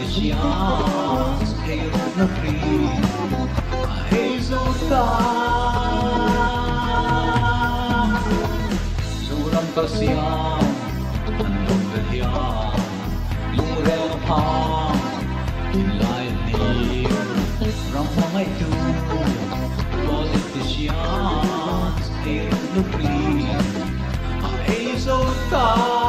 politicians hirap na free ay sultan suram kasiyang andong galyang lumurepang inlayani ramang ito politicians hirap na free ay sultan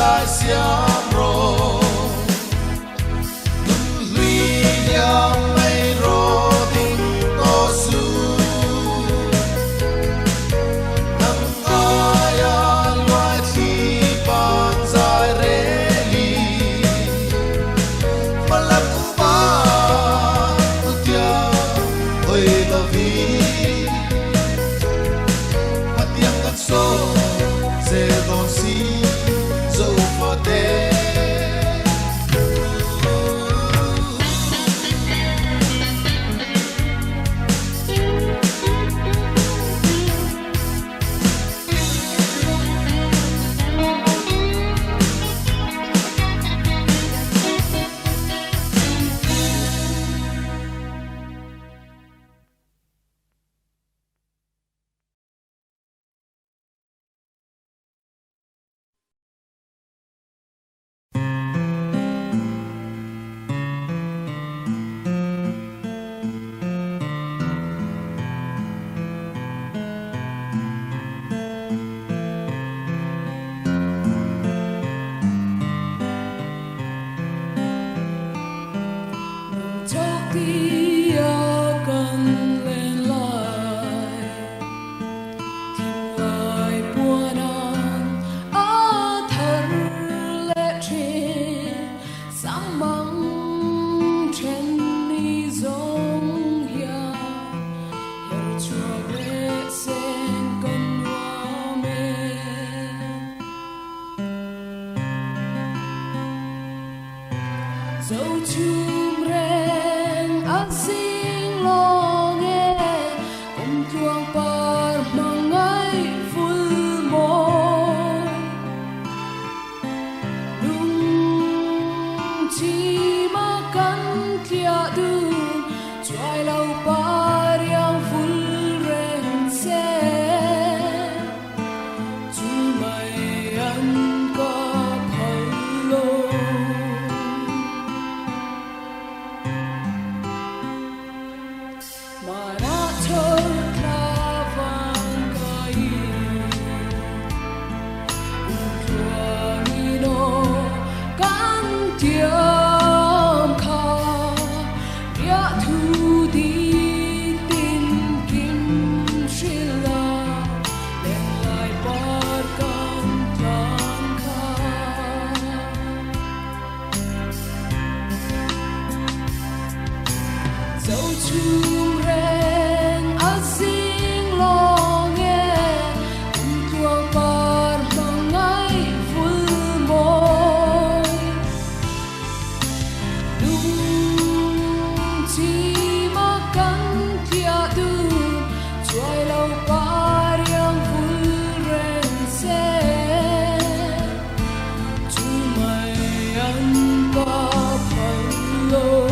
lại xiêm rô lui nhang mây rô tình tô su nang aya loài thi ban dài rê li mà làm cú ba tu tia ôi lo vi mà tiếng cất sô sẽ đón si dẫu phật đế. dẫu chum reng asing lo nghe cùng chuông par mangai full môi đúng chỉ makan kia du choai lau par yang full reng se chu mai ăn có phalo dẫu chum reng asing lo nghe cùng chuông par mangai full môi đúng chỉ makan kia du choai lau par yang full reng se chu mai ăn có phalo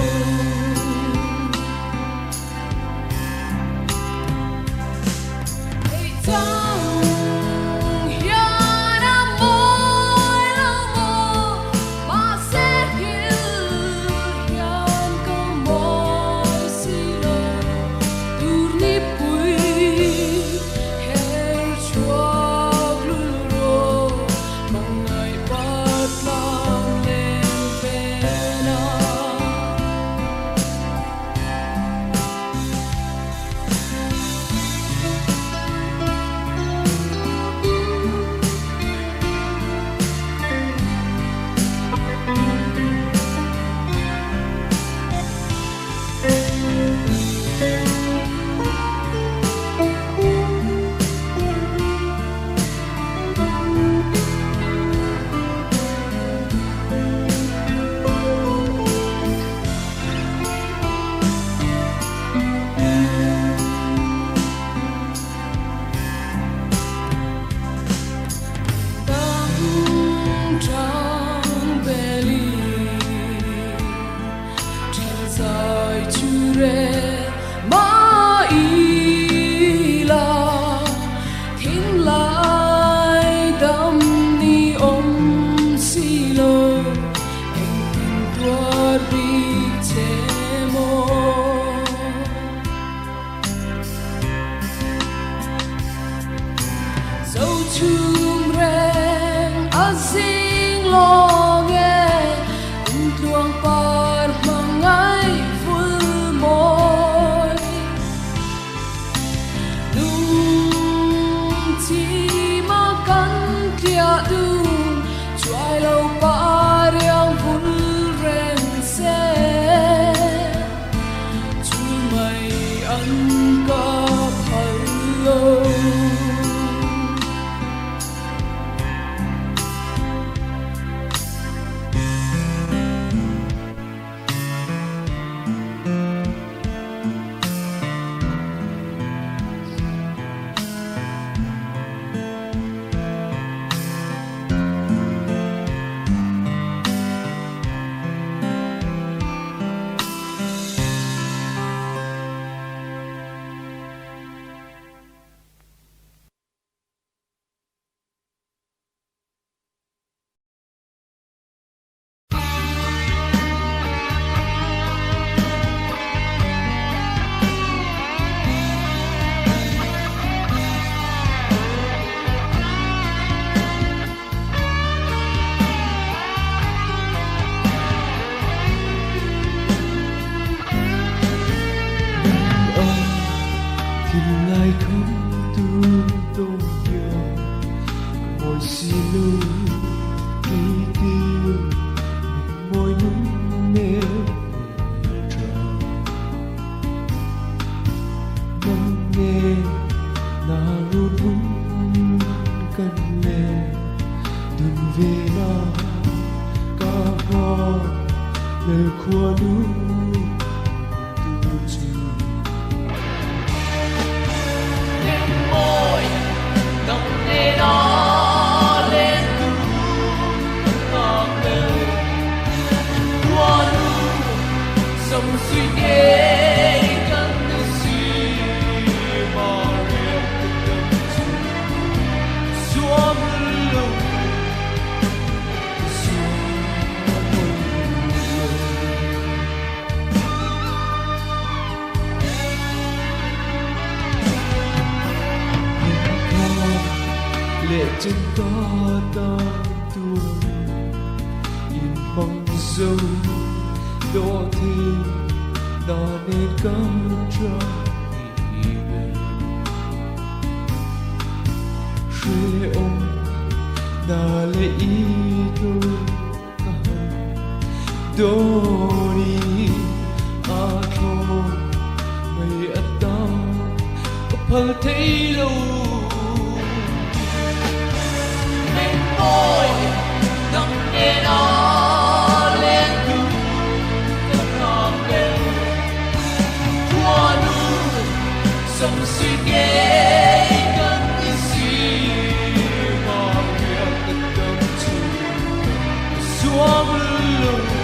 dẫu chum reng asing lo nghe cùng tuang par mangai vui môi nung chi ma kan kia du chuai lâu pa riang vun ren se chu mai an ka phalo lại không thương tôi nhiều ngồi xin lỗi khi tiêu mình môi núng nếm tròn nắng nghe là luôn hút cân lên đừng về nào cả hoa lời khua núi lệ trên có tao tuôn nhìn bóng dâu đỏ thì đó nên có cho khuya ông đã lệ ý tôi cả đôi à thôi mày ở đó có phơi thấy lâu ôi nắng nghe nó lên từ cơn gió đêm qua núi sông suy ghé gần như xì mà việc tình tâm trí xuống lưng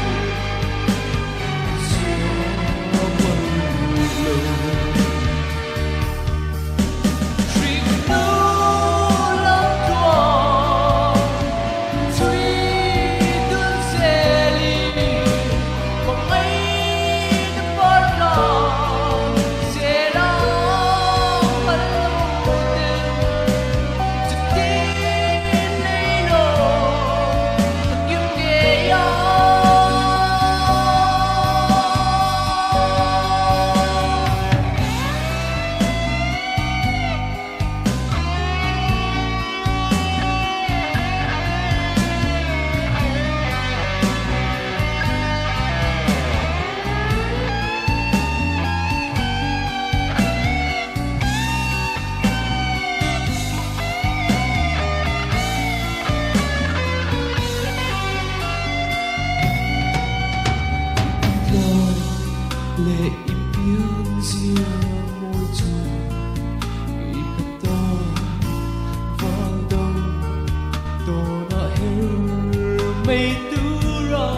lệ im tiếng ria môi trường nghĩ thật ta vang đông tô na her mây tư ra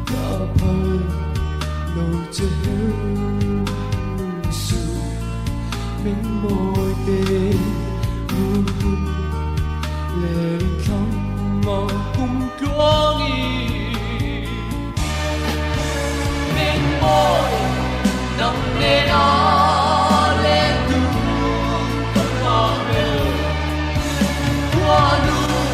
cả phơi lâu chưa her su mình môi tê luôn luôn lệ thắm mong cùng có nghi ôi nắng nghe nó lên từ cơn gió đêm qua núi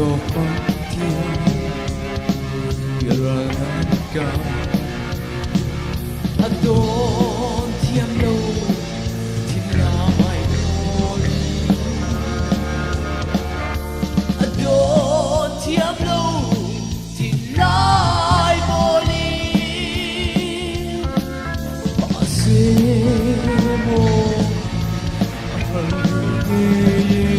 pantia Geranan kau Adon tiam lo Tinamai koli Adon tiam lo Tinai boli Pasemo Halgeye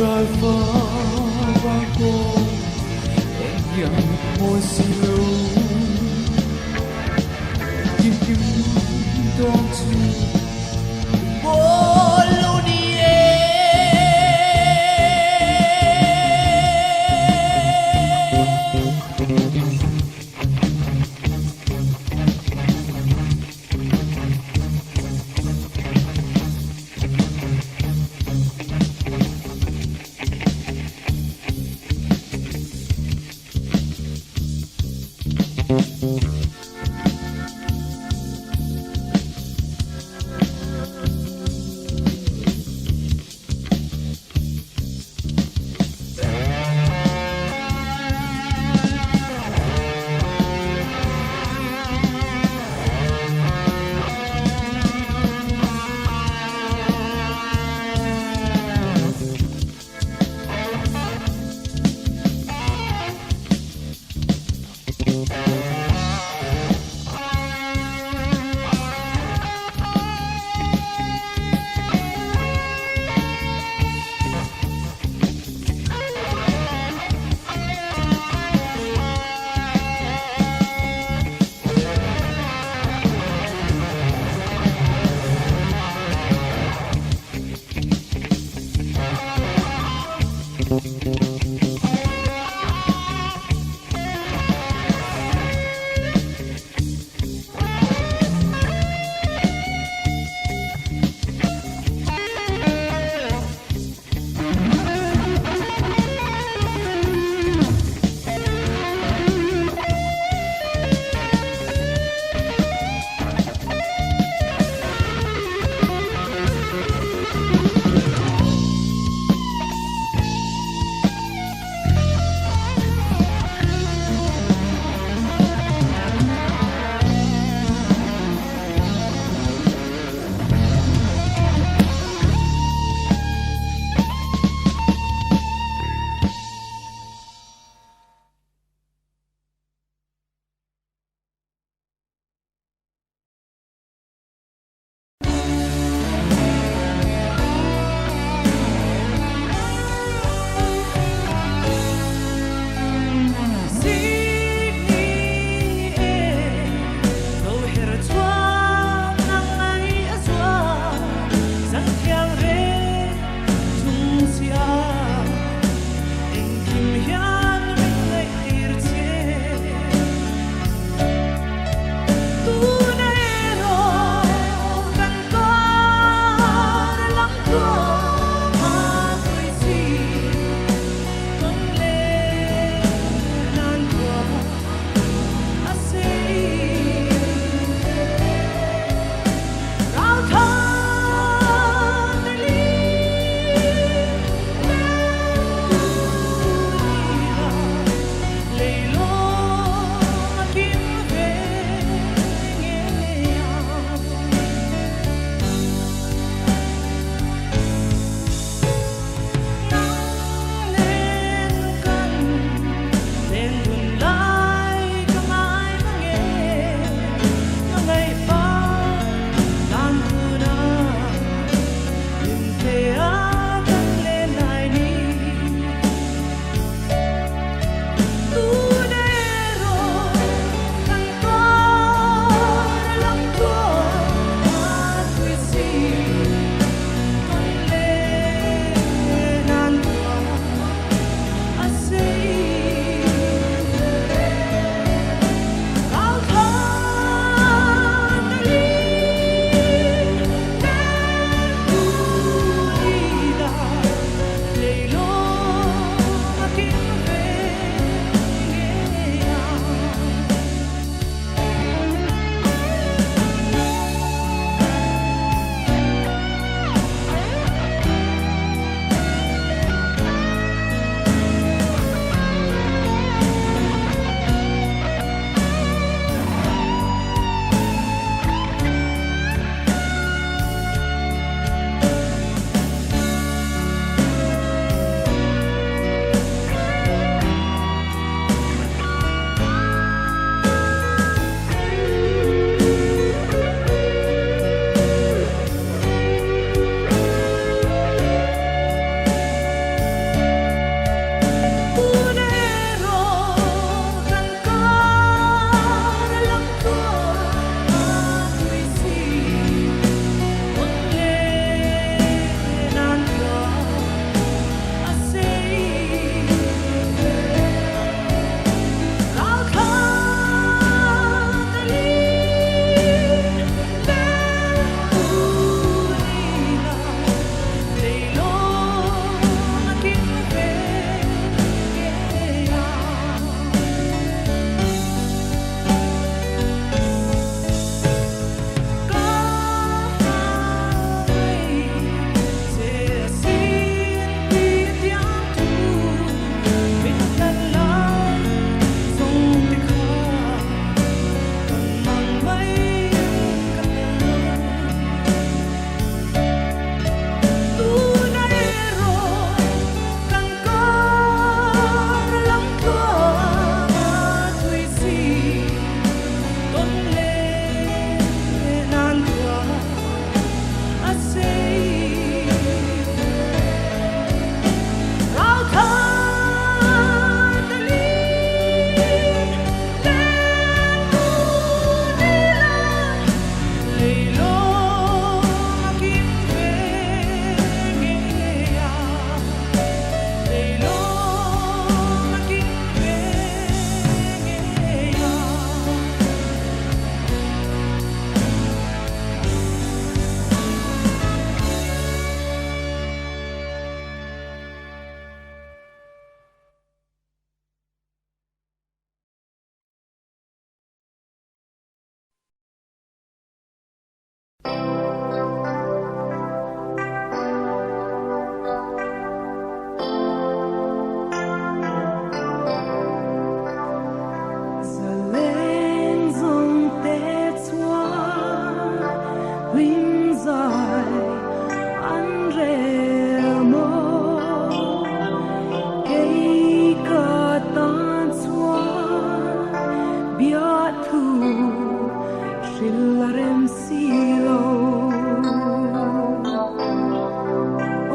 Trái phá ba con em yang môi xin lâu kim kim đón chu Chillarem silo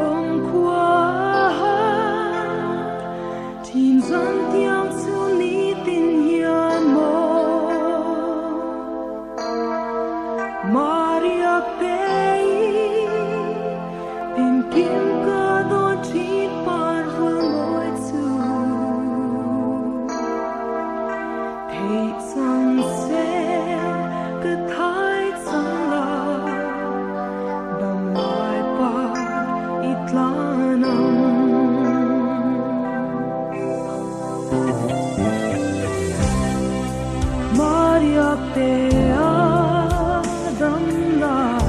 Om qua Tin zan tiang su ni tin hian mo Maria Pei Tin kim ka don chin par vương ngồi su Thầy sang se Cứ thái sang la Đam lại par ít lanam Maria Pea Đam lại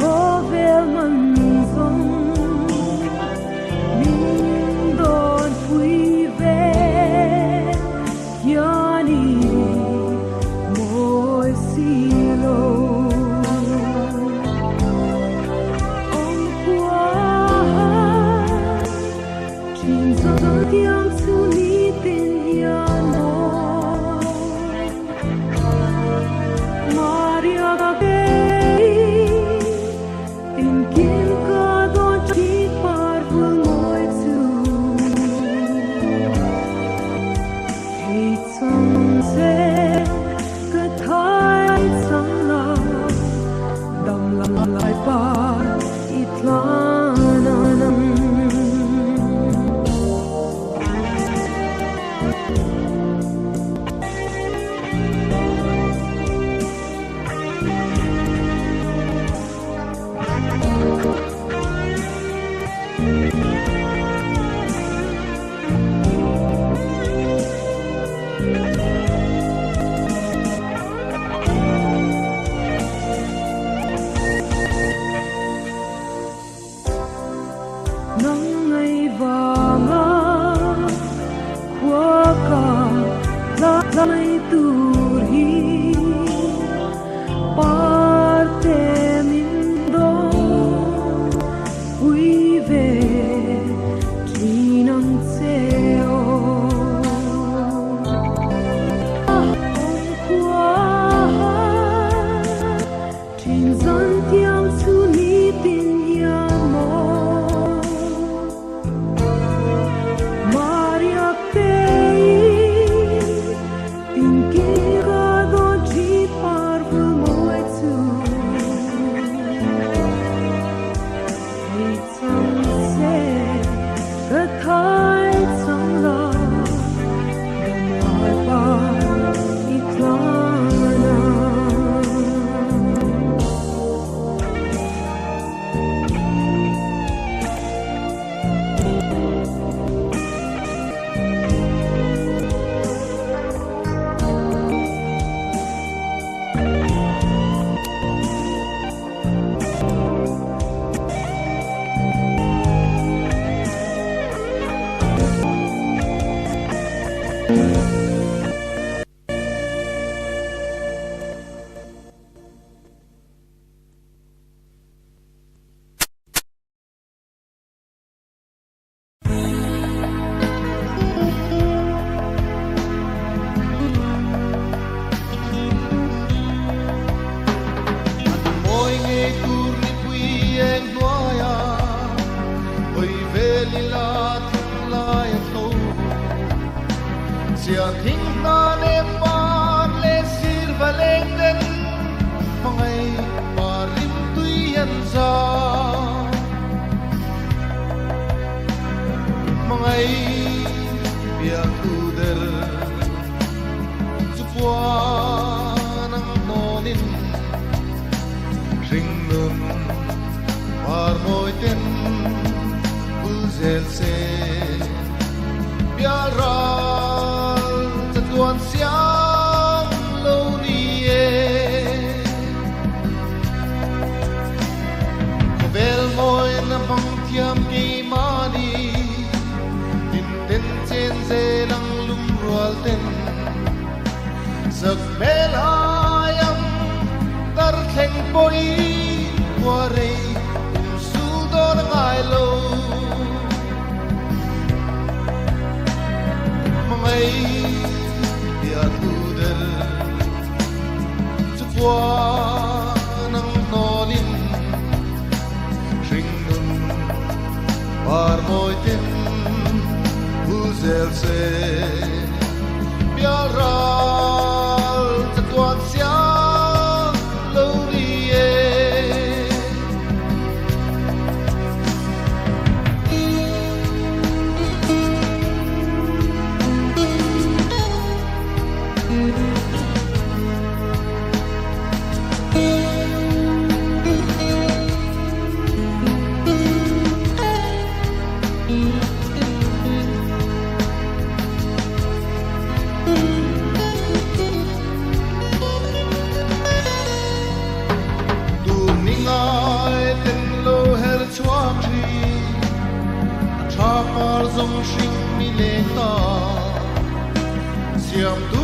Có vel man zong Min đồn phui về Yani Môi silo Ông qua Trên gió tiếng su ni tên hiền mô Maria Gagay Tin kim ka don chi par vương ngồi su Hey sang se Cứ thái sang la Đam lại par ít lanam nắng ngày vàng qua cả lại turi parte min do quy về chỉ nắng xeo hôm qua trên dân tiếng su ni tin hiền mô Maria Pei Tin kia ga don chi par vương ngồi su Hãy sang se Cơ thái sang la Đam lại par ít lanam Mỗi ngày tu ri quy en noaya oi veli la thung lai thâu sia thing na ne par le sir valeng den mangai parim tui an za mangai bia tu der supwa nang nonin ring num par môi tên buzel se biar ral tuan siang lâu nie vel môi na bang tiam ki mani tin ten chen se lang lum rual ten sak melayam tar theng poi ware su don ngai lo mai dia tu der qua nắng no linh rinh nun par môi tin uzel se biaral tatuan sia lâu đi Zong shing mi le ta siam tu